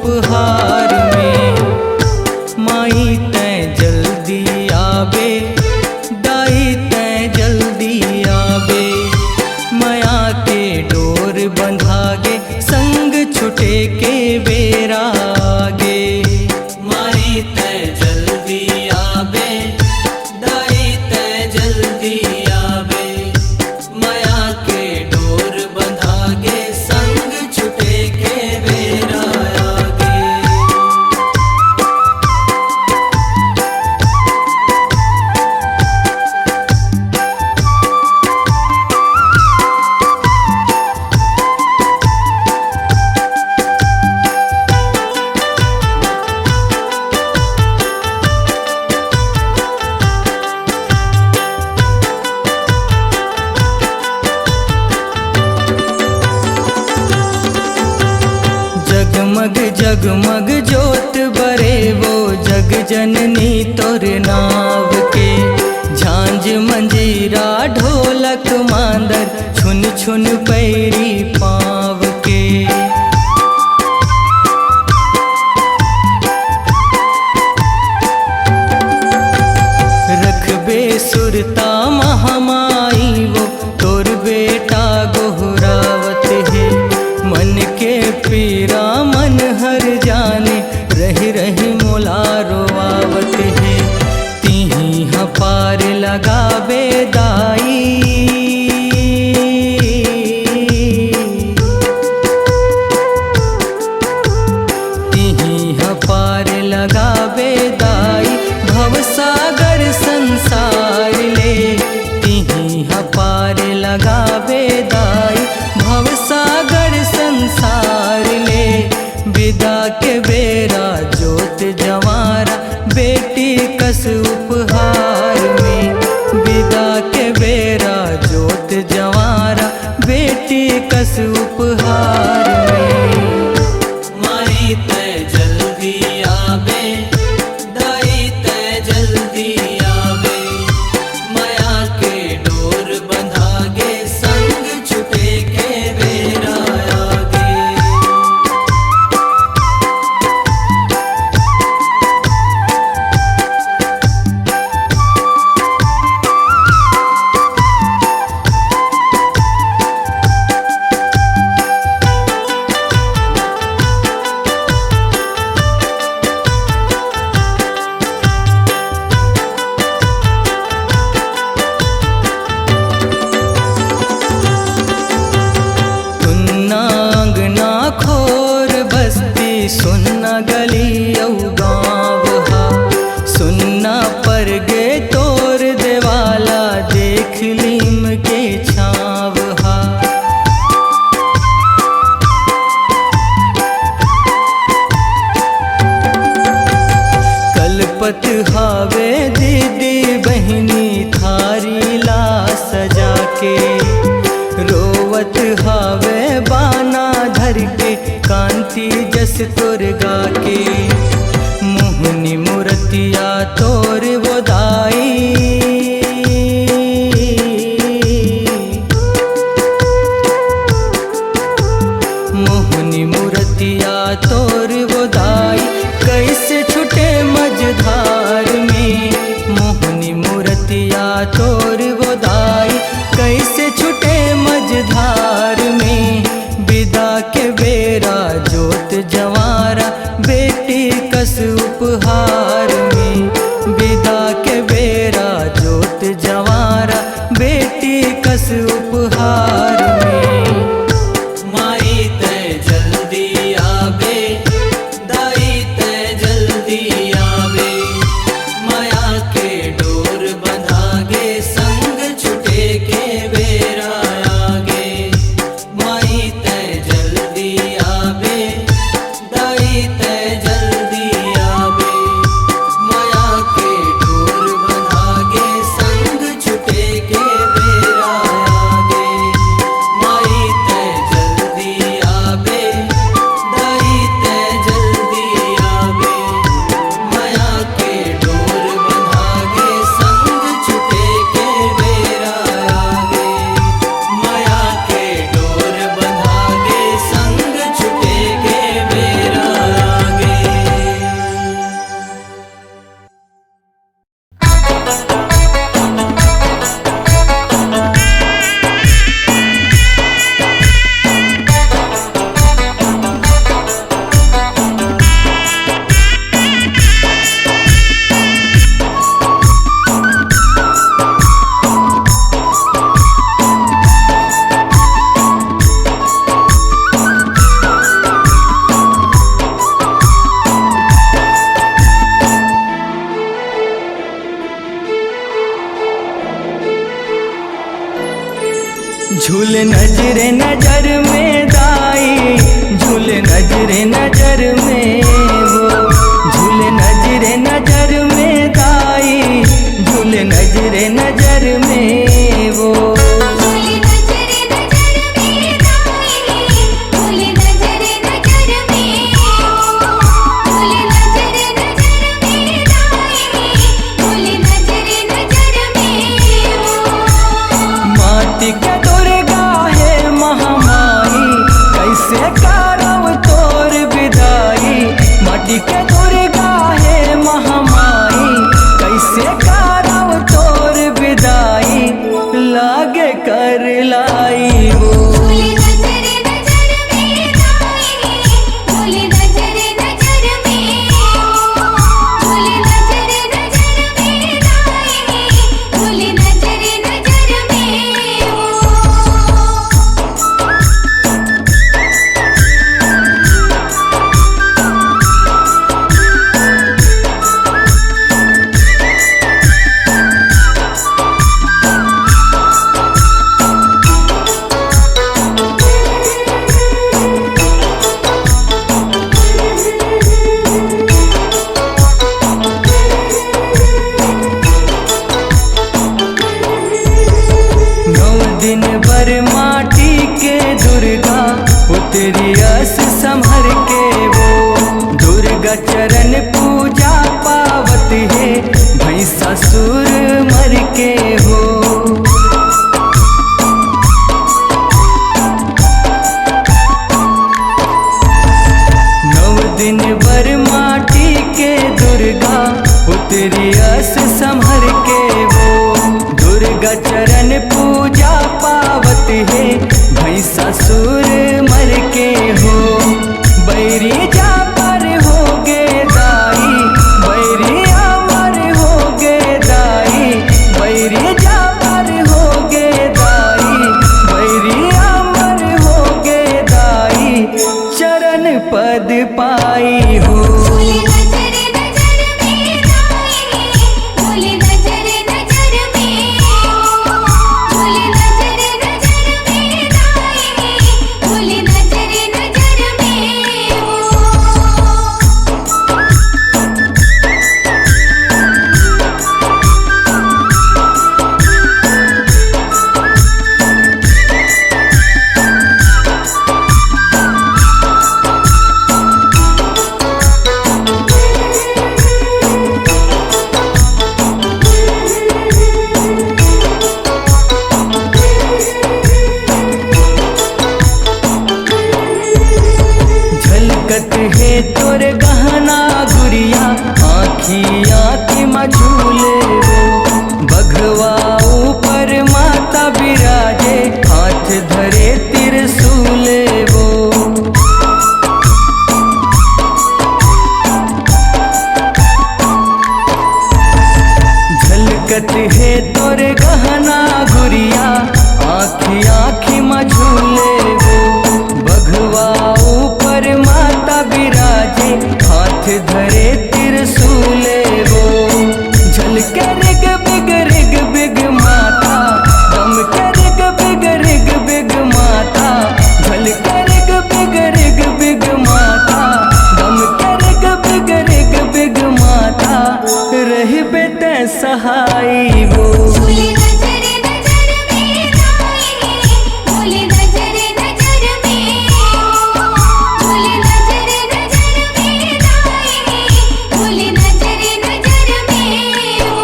उपहार में। माई तैं जल्दी आवे, दाई तैं जल्दी आवे, माया के डोर बंधागे संग छुटे के बेरा आगे। माई तैं जल्दी आवे, दाई तैं जल्दी आवे, माया के डोर बंधागे संग छुटे के बेरा आगे। जगमग जगमग जोत बरे वो जग जननी तोर नाव के। झांझ मंजीरा ढोलक मांदर छुन छुन पैरी पाँव के। रखबे सुरता महामाई वो तोर बेटा गोहरावत है। मन के पीरा मन हर जाने, रही रही मोला रोआवत है। तिही पार लगावे दाई, तिही पार लगावे दाई, भवसागर संसार ले। तिही पार लगावे दाई, भवसागर संसार ले। विदा के बेरा जोत जवारा बेटी कस उपहार में। विदा के बेरा जोत जवारा बेटी कस उपहार में। माई तैं जल्दी आवे, दाई तैं जल्दी आवे, माया के डोर बंधागे संग छुटे के बेरा आगे। खोर बस्ती सुन्ना गली औ गाँव हा। सुन्ना पर गे तोर देवाला देख लीम के छाव हा। कलपत हावे दीदी बहनी थारी ला सजा के। रोवत हावे बाना धर के कांति जस तोर गा के। मोहनी मूर्तिया तोर वो दाई, मोहनी मूर्तिया तोर वो दाई, कैसे छुटे मझधार में। मोहनी मूर्तिया तोर वो दाई, कैसे छुटे मझधार में। विदा के बेरा जोत जवारा बेटी कस उपहार में। विदा के बेरा जोत जवारा बेटी कस उपहार में। माई तैं जल्दी आवे, दाई तैं जल्दी आवे, माया के डोर बंधागे संग छुटे के बेरा आगे। माई तैं जल्दी आवे, दाई तैं जल्दी आवे। झूले नजरे नजर में दाई, झूले नजरे नजर में वो, झूले नजरे नजर में दाई, झूले नजरे नजर में वो। झूले नजरे नजर में दाई, झूले नजरे नजर में वो, झूले नजरे नजर में दाई, झूले नजरे नजर में वो। माटी के दुर्गा है महामाई, कैसे करब तोर विदाई। माटी के दुर्गा है महामाई, कैसे करब तोर विदाई। लागे कर लाई वो। झूले नजरे नजर में दाई, झूले नजरे नजर में वो, झूले नजरे नजर में दाई, झूले नजरे नजर में वो। दिन भर माटी के दुर्गा उतरी अस संभर के वो। दुर्गा चरण पूजा पावत है भैंसासुर मर के हो। नौ दिन भर माटी के दुर्गा उतरी अस संभर के वो। दुर्गा चरण पूजा पावत है भैंसासुर मर के हो। बैरी जा पर हो गे दाई, बैरी अमर हो गे दाई, बैरी जा पर हो गे दाई, बैरी अमर हो गे दाई। चरण पद पाई हो। झूले नजरे नजर में दाई, झूले नजरे नजर में वो, झूले नजरे नजर में दाई, झूले नजरे नजर में वो। झलकत है तोर गहना गुड़िया, आँखी आँखी मझूले वो। बघवा ऊपर माता बिराजे, हाथ धरे त्रिशूले वो। झलकत है तोर गहना गुड़िया, आँखी आँखी मझूले वो। बघवा ऊपर माता बिराजे, हाथ धरे त्रिशूले वो। झलके रिग बिग माता, दम के रिग बिग माता। झलके रिग बिग माता, दम के रिग बिग माता। रहबे ते सहाई वो। झूले नजरे नजर में दाई, झूले नजरे नजर में वो, झूले नजरे नजर में दाई, झूले नजरे नजर में वो।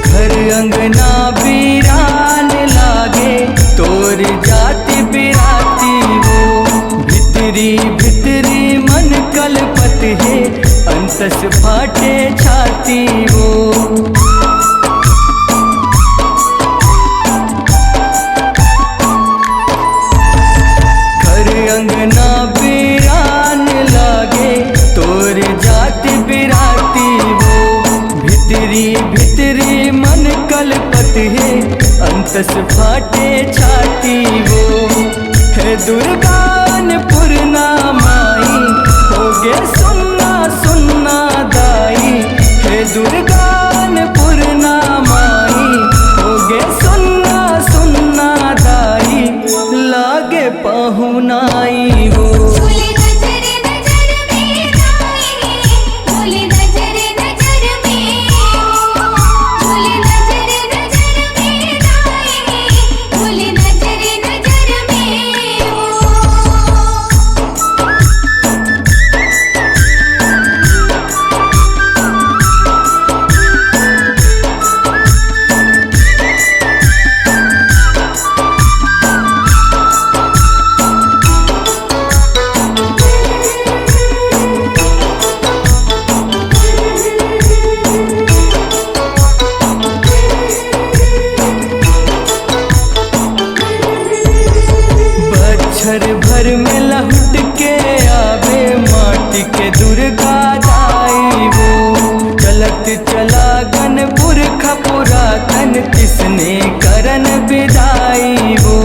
घर अंगना वीरान लागे, तोर जाति बिराती वो। भितरी मन कलपत है, अंतस फाटे छाती वो। भितरी भितरी मन कलपत है अंतस फाटे छाती वो है दुर्गानपुर नामाई होगे सुन्ना सुन्ना दाई है दुर्गानपुर नामाई होगे सुन्ना सुन्ना दाई लागे पहुनाई हो झूले नजर नजर में दाई झूले नजर नजर में झूले नजर नजर में दाई झूले नजर नजर में बच्छर भर में लहुट के आवे माटी के दुर्गा दाई वो चलत चला गनपुर खपुरातन किसने करन विदाई वो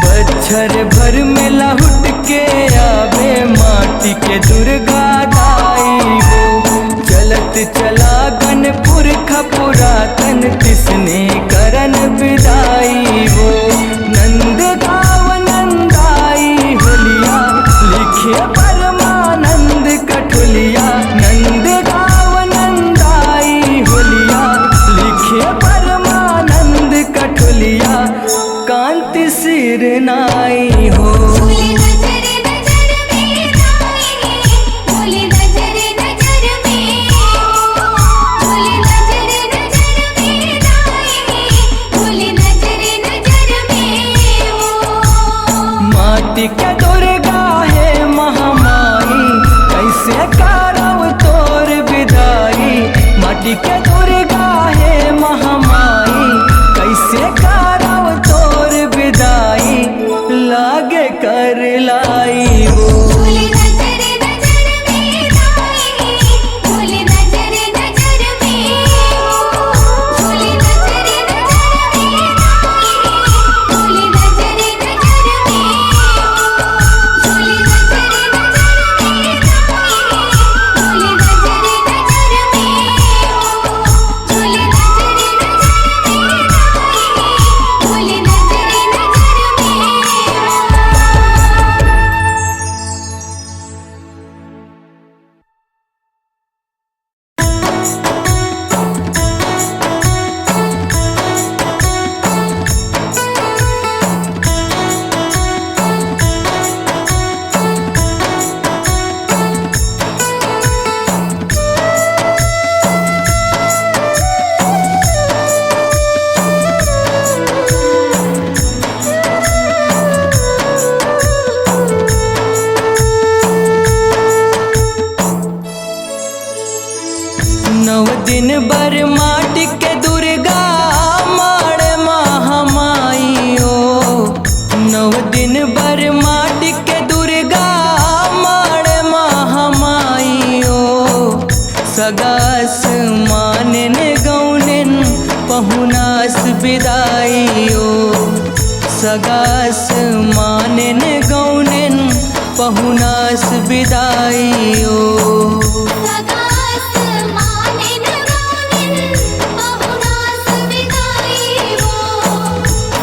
बच्छर भर में लहुट के आवे माटी के दुर्गा दाई वो चलत चला गनपुर खपुरातन किसने करन विदाई वो नंद गाव नंदाई होलिया लिखे परमानंद कठुलिया नंद गाव नंदाई होलिया लिखे परमानंद कठुलिया कांति सिर नाई हो झूले नजर नजर में दाई झूले नजर नजर में झूले नजर नजर में दाई झूले नजर नजर में माटी के दुर्गा है महामाई कैसे करव तोर विदाई माटी के दुर्गा है महामाई कैसे करव तोर विदाई लागे कर लाई वो झूले नजर नजर में दाई झूले नजर नजर में झूले नजर नजर में दाई झूले नजर नजर में झूले नजर नजर में दाई झूले नजर नजर में झूले नजर नजर में दाई झूले नजर नजर में नव दिन बर माटी के दुर्गा माड़ महामाई ओ नव दिन बर माटी के दुर्गा माड़ महामाई ओ सगास मानन गौनन पहुनास विदाई ओ सगास मानन गौनन पहुनास विदाई ओ सगास मानिन गौनिन पहुनास विदाई वो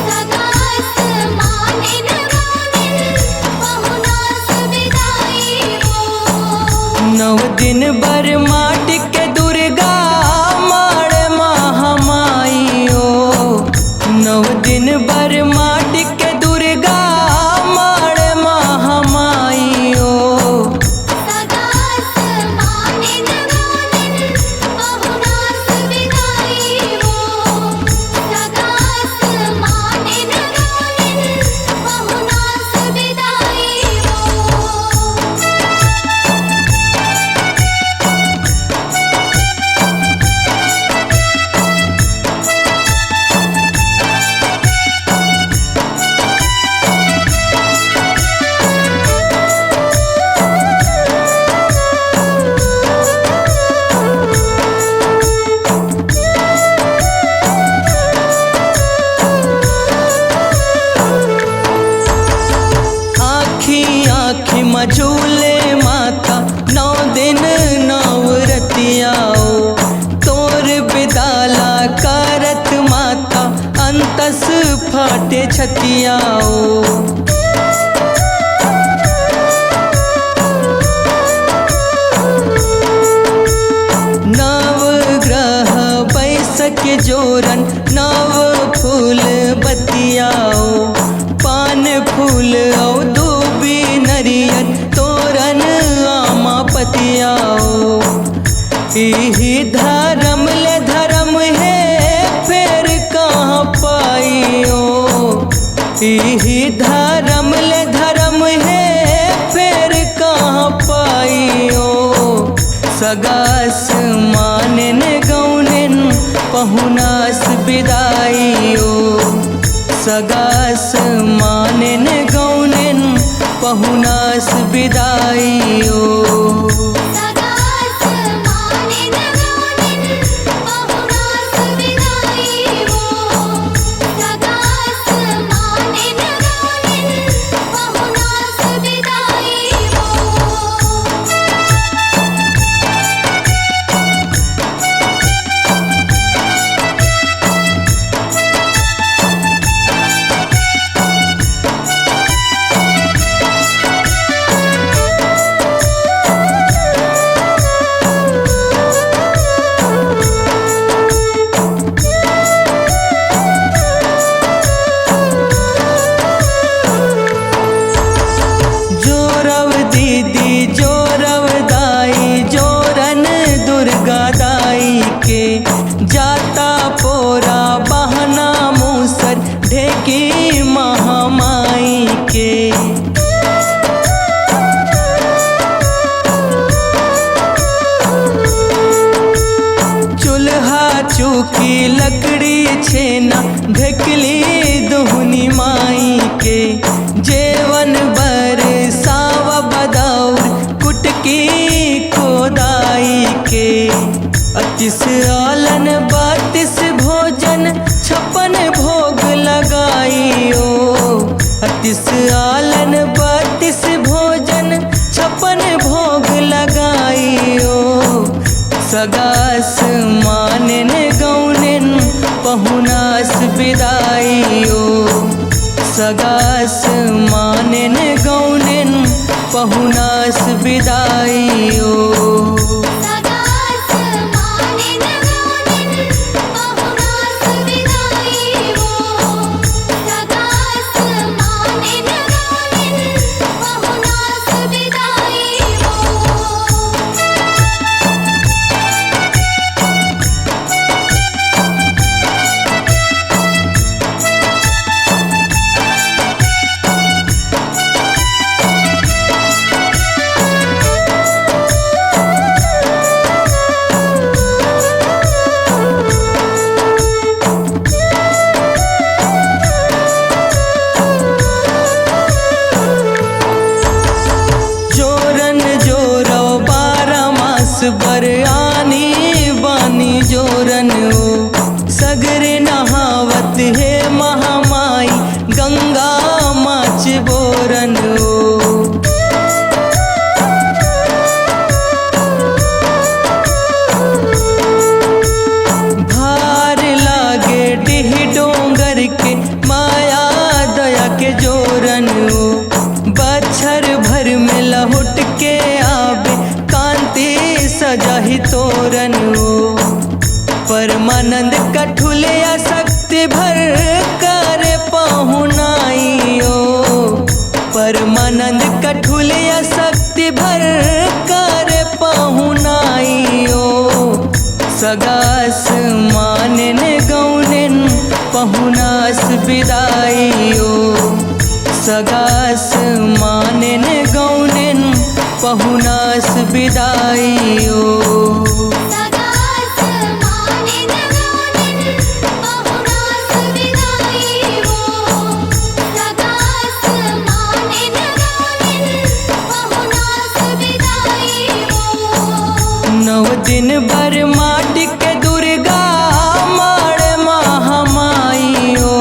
सगास मानिन गौनिन पहुनास विदाई वो नव दिन बर माटी के दुर्गा माड़ महामाई ओ नव दिन बर माटी के दुर्गा माड़ महामाई ओ सगास मानिन गौनिन पहुनास विदाई वो सगास मानिन गौनिन पहुनास विदाई वो झूले माता 9 दिन 9 रतियाओ तोर बिदाला करत माता अंतस फाटे छतियाओ नवग्रह बैसक जोरन 9 फूल बतियाओ पान फूल औ दूबी नरियन तोरन आमा पतियाओ इही धर्म ले धर्म है फिर कहाँ पाइयो इही धर्म ले धर्म है फिर कहाँ पाइयो सगास मानन गौनन पहुनास बिदाइयो सगास मानन गौनन पहुनास बिदाइयो सगास मानिन गौनिन पहुनास बिदाई वो सगास मानिन गौनिन पहुनास बिदाई वो जोरव दीदी जोरव दाई जोरन दुर्गा दाई के जाता पोरा बहना मूसर ढेकी महामाई के चूल्हा चूकी लकड़ी छेना ढकली दुहनी माई के जेवन बर सावा बदाउर कुटकी कोदाई के 31 आलन 32 भोजन 56 भोग लगाइयो 31 आलन 32 भोजन 56 भोग लगाइयो सगास मानन गौनन पहुनास बिदाइयो सगास मानन गौनन पहुनास बिदाइयो सगास मानिन गौनिन पहुनास बिदाई वो सगास मानिन गौनिन पहुनास बिदाई वो जोरन जोरो 12 मास बर आनी बानी जोरन ओ सगरे नहावत है महामाई गंगा माच बोरन ओ भार लागे डिह डोंगर के माया दया के जोरन ओ बच्छर भर में लहुट के आवे कांति सजाही तोरन ओ परमानंद कठुलिया शक्ति भर कर पहुनाइयो परमानंद कठुलिया शक्ति भर कर पहुनाइयो सगास मानन गौनन पहुनास बिदाइयो सगास मानन गौनन पहुनास बिदाइयो सगास मानिन गौनिन पहुनास बिदाई वो सगास मानिन गौनिन पहुनास बिदाई वो 9 दिन भर माटी के दुर्गा माड़ महामाइयो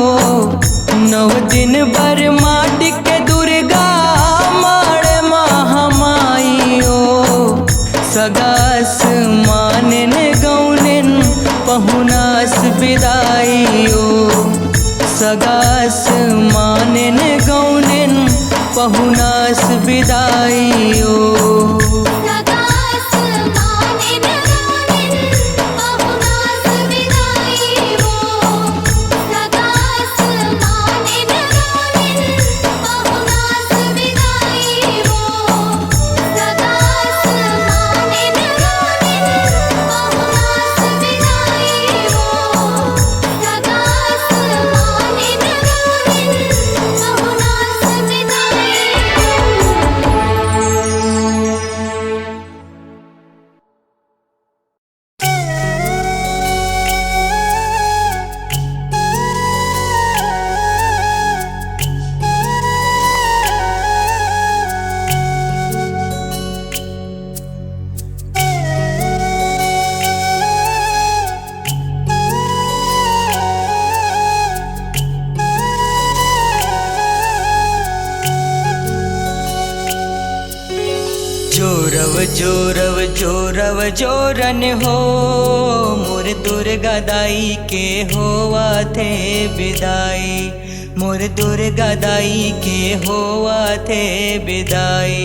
9 दिन भर माटी के दुर्गा माड़ महा पहुनास विदाई ओ सगास मानिन गानिन पहुनास विदाई वो सगास मानिन गानिन पहुनास विदाई वो सगास मानिन गानिन पहुनास विदाई वो सगास मानिन गानिन पहुनास विदाई जोरव जोरव जोरव जोरन हो मोर दुर्गा दाई के होवा थे विदाई मोर दुर्गा दाई के होवा थे विदाई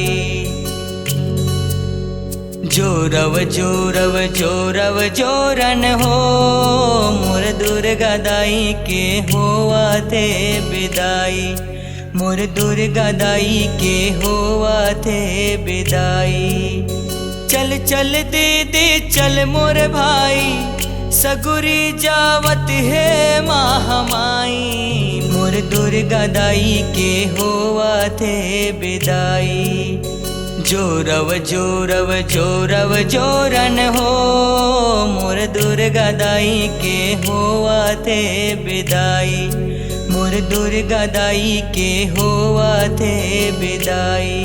जोरव जोरव जोरव जोरन हो मोर दुर्गा दाई के होवा थे विदाई मोर दुर्गा दाई के होवा थे विदाई चल चल दे दे चल मोर भाई सगुरी जावत है महामाई मोर दुर्गा दाई के होवा थे विदाई जोरव जोरव जोरव जोरन हो मोर दुर्गा दाई के होवा थे विदाई मोर दुर्गा दाई के होवा थे विदाई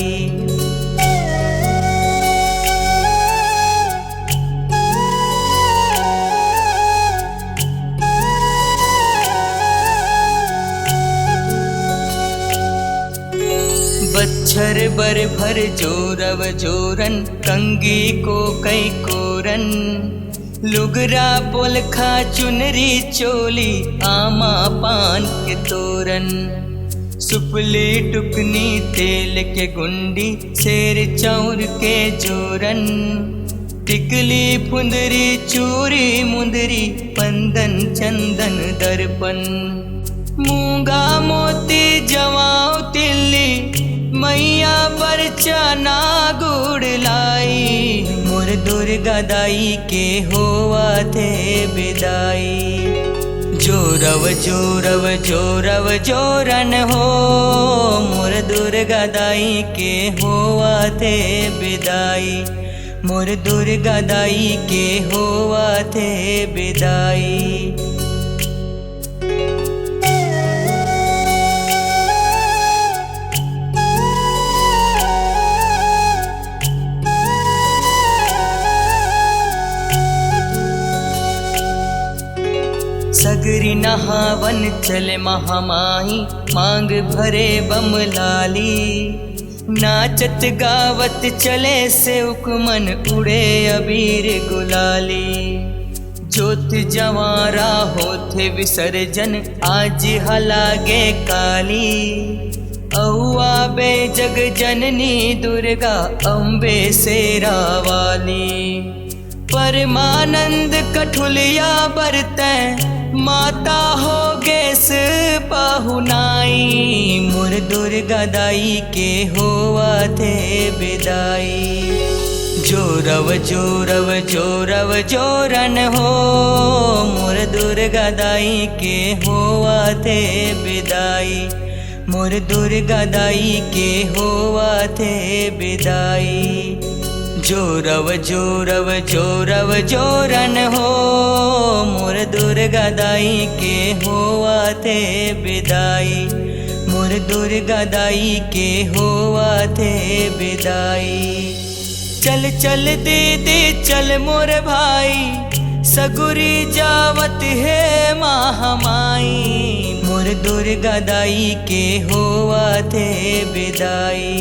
बच्छर बर भर जोरव जोरन कंगी को कई कोरन लुगरा पोलखा चुनरी चोली आमा पान के तोरन सुपली टुकनी तेल के गुंडी शेर चौर के जोरन टिकली फुंदरी चूरी मुंदरी पंदन चंदन दर्पण मूंगा मोती जवाओ तिल्ली मैया पर चना गुड़ लाई मोर दुर्गा दाई के होवा थे विदाई जोरव जोरव जोरव जोरन हो मोर दुर्गा दाई के होवा थे विदाई मोर दुर्गा दाई के होवा थे विदाई सगरी नहावन चले महामाही मांग भरे बम लाली नाचत गावत चले से उकमन उड़े अबीर गुलाली जोत जवारा होते विसर्जन आज हलागे काली औआ बे जग जननी दुर्गा अम्बे सेरा वाली परमानंद कठुलिया बरतै माता हो गेस पहुनाई मोर दुर्गा दाई के होवा थे विदाई जोरव जोरव जोरव जोरन हो मोर दुर्गा दाई के होवा थे विदाई मोर दुर्गा दाई के होवा थे विदाई जोरव जोरव जोरव जोरन हो मोर दुर्गा दाई के होवा थे विदाई मोर दुर्गा दाई के होवा थे विदाई चल चल दे दे चल मोर भाई सगुरी जावत है महामाई मोर दुर्गा दाई के होवा थे विदाई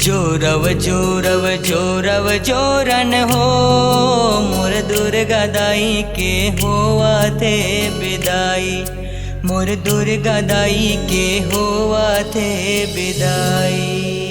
जोरव जोरव जोरव जोरन हो मोर दुर्गा दाई के होवा थे विदाई मोर दुर्गा दाई के होवा थे विदाई।